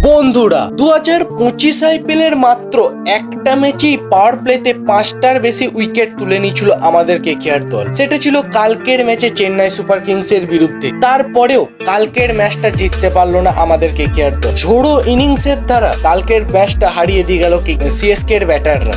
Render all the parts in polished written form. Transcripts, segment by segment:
বন্ধুরা 2025 আইপিএল এর মাত্র একটা ম্যাচেই পাওয়ার প্লেতে 5টার বেশি উইকেট তুলে নিয়েছিল আমাদের কেকেআর দল। সেটা ছিল কালকের ম্যাচে চেন্নাই সুপার কিংস এর বিরুদ্ধে। তারপরেও কালকের ম্যাচটা জিততে পারলো না আমাদের কেকেআর দল। ঝোড়ো ইনিংসের দ্বারা কালকের ম্যাচটা হারিয়ে দিয়ে গেল সিএসকে এর ব্যাটাররা।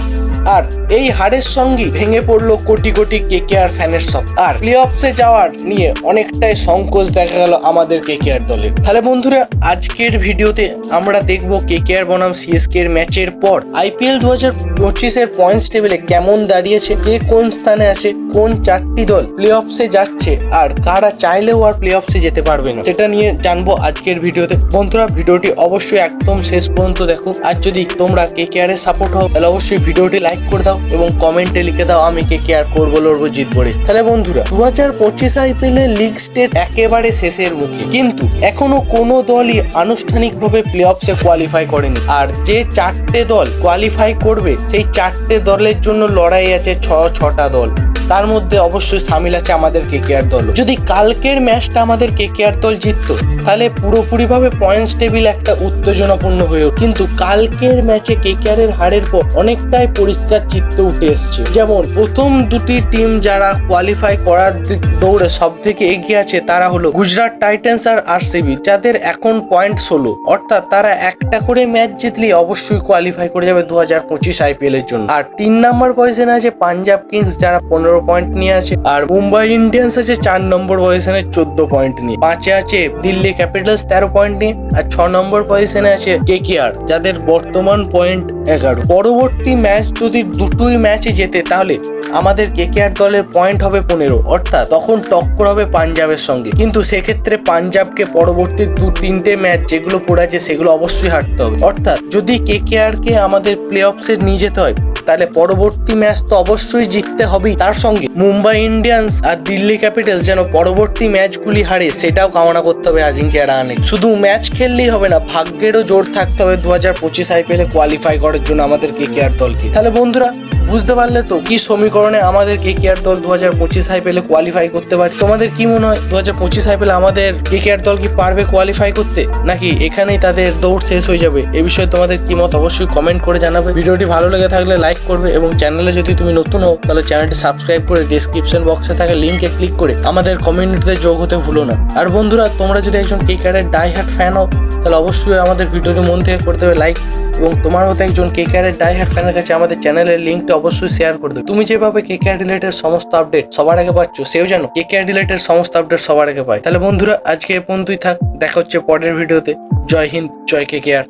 আর এই হারের সঙ্গে ভেঙে পড়লো কোটি কোটি কেকেআর ফ্যানের সব। আর প্লে অফসে যাওয়ার নিয়ে অনেকটাই সংকোচ দেখা গেল আমাদের কেকেআর দলের। তাহলে বন্ধুরা আজকের ভিডিওতে আমরা দেখবো কেকেআর বনাম সিএসকে এর ম্যাচের পর আইপিএল 2025 এর পয়েন্টস টেবিলে কেমন দাঁড়িয়েছে, কে কোন স্থানে আছে, কোন চারটি দল প্লে অফসে যাচ্ছে আর কারা চাইলেও আর প্লে অফসে যেতে পারবে না, সেটা নিয়ে জানবো আজকের ভিডিওতে। বন্ধুরা ভিডিওটি অবশ্যই একদম শেষ পর্যন্ত দেখো। আর যদি তোমরা কেকেআর এর সাপোর্ট হও তাহলে অবশ্যই ভিডিওটি লাইক করে দাও এবং কমেন্টে লিখে দাও আমি কেকেআর করবো, লড়বো, জিতবো রে। তাহলে বন্ধুরা 2025 আইপিএল এর লিগ স্টেজ একেবারে শেষের মুখে, কিন্তু এখনো কোনো দলই আনুষ্ঠানিকভাবে প্লে অফসে কোয়ালিফাই করেনি। আর যে চারটে দল কোয়ালিফাই করবে সেই চারটে দলের জন্য লড়াই আছে ছটা দল। তার মধ্যে অবশ্যই সামিল আছে আমাদের কেকেআর দল। যদি কালকের ম্যাচটা আমাদের কেকেআর দল জিততো তাহলে পুরোপুরি ভাবে পয়েন্টস টেবিল একটা উত্তেজনাপূর্ণ হয়ে উঠত। কিন্তু কালকের ম্যাচে কেকেআর এর হারের পর অনেকটাই পরিষ্কার চিত্র উঠে এসছে। যেমন প্রথম দুটি টিম যারা কোয়ালিফাই করার দৌড়ে সব থেকে এগিয়ে আছে তারা হলো গুজরাট টাইটান্স আর আরসিবি, যাদের এখন পয়েন্ট 16, অর্থাৎ তারা একটা করে ম্যাচ জিতলে অবশ্যই কোয়ালিফাই করে যাবে 2025 আইপিএল এর জন্য। আর 3 নম্বর পজিশনে আছে পাঞ্জাব কিংস, যারা 15 পয়েন্ট নিয়ে আছে। আর মুম্বাই ইন্ডিয়ান্স আছে 4 নম্বর পজিশনে 14 পয়েন্ট নিয়ে। 5-এ আছে দিল্লি ক্যাপিটালস 13 পয়েন্ট নিয়ে। আর 6 নম্বর পজিশনে আছে কেকেআর, যাদের বর্তমান পয়েন্ট 11। পরবর্তী ম্যাচ যদি দুটোই ম্যাচে জেতে তাহলে আমাদের কেকেআর দলের পয়েন্ট হবে 15, অর্থাৎ তখন টক্কর হবে পাঞ্জাবের সঙ্গে। কিন্তু সেক্ষেত্রে পাঞ্জাবকে পরবর্তী 2-3টে ম্যাচ যেগুলো পড়ে আছে সেগুলো অবশ্যই হারতে হবে। অর্থাৎ যদি কেকেআর কে আমাদের প্লে অফসে নিয়ে যেতে হয় তাহলে পরবর্তী ম্যাচ তো অবশ্যই জিততে হবেই। তার সঙ্গে মুম্বাই ইন্ডিয়ান্স আর দিল্লি ক্যাপিটালস যেন পরবর্তী ম্যাচগুলি হারে সেটাও কামনা করতে হবে আজিঙ্ক্য রাহানে। শুধু ম্যাচ খেললেই হবে না, ভাগ্যেরও জোর থাকতে হবে 2025 আইপিএল এ কোয়ালিফাই করার জন্য আমাদের কেকেআর দলকে। তাহলে বন্ধুরা বুঝতে পারলে তো কি সমীকরণে আমাদের কেকেআর দল 2025 আইপিএল এ কোয়ালিফাই করতে পারে। তোমাদের কি মনে হয় 2025 আইপিএল আমাদের কেকেআর দল কি পারবে কোয়ালিফাই করতে, নাকি এখানেই তাদের দৌড় শেষ হয়ে যাবে? এই বিষয়ে তোমাদের কি মত অবশ্যই কমেন্ট করে জানাবে। ভিডিওটি ভালো লেগে থাকলে লাইক করবে এবং চ্যানেলে যদি তুমি নতুন হও তাহলে চ্যানেলটি সাবস্ক্রাইব করে ডেসক্রিপশন বক্সে থাকা লিঙ্কে ক্লিক করে আমাদের কমিউনিটিতে যোগ হতে ভুলো না। আর বন্ধুরা তোমরা যদি একজন কেকেআর এর ডাই হার্ট ফ্যান হও তাহলে অবশ্যই আমাদের ভিডিওটি মন থেকে করতে হবে লাইক, এবং তোমার মতো একজন কেকেআর এর ডাই হার্ট ফ্যানের কাছে আমাদের চ্যানেলের লিঙ্কটা অবশ্যই শেয়ার করে দেবে। তুমি যেভাবে কেকেআর রিলেটেড সমস্ত আপডেট সবার আগে পাচ্ছ, সেও যেন কেকেআর রিলেটেড সমস্ত আপডেট সবার আগে পায়। তাহলে বন্ধুরা আজকে এ পর্যন্তই থাক, দেখা হচ্ছে পরের ভিডিওতে। জয় হিন্দ, জয় কেকেআর।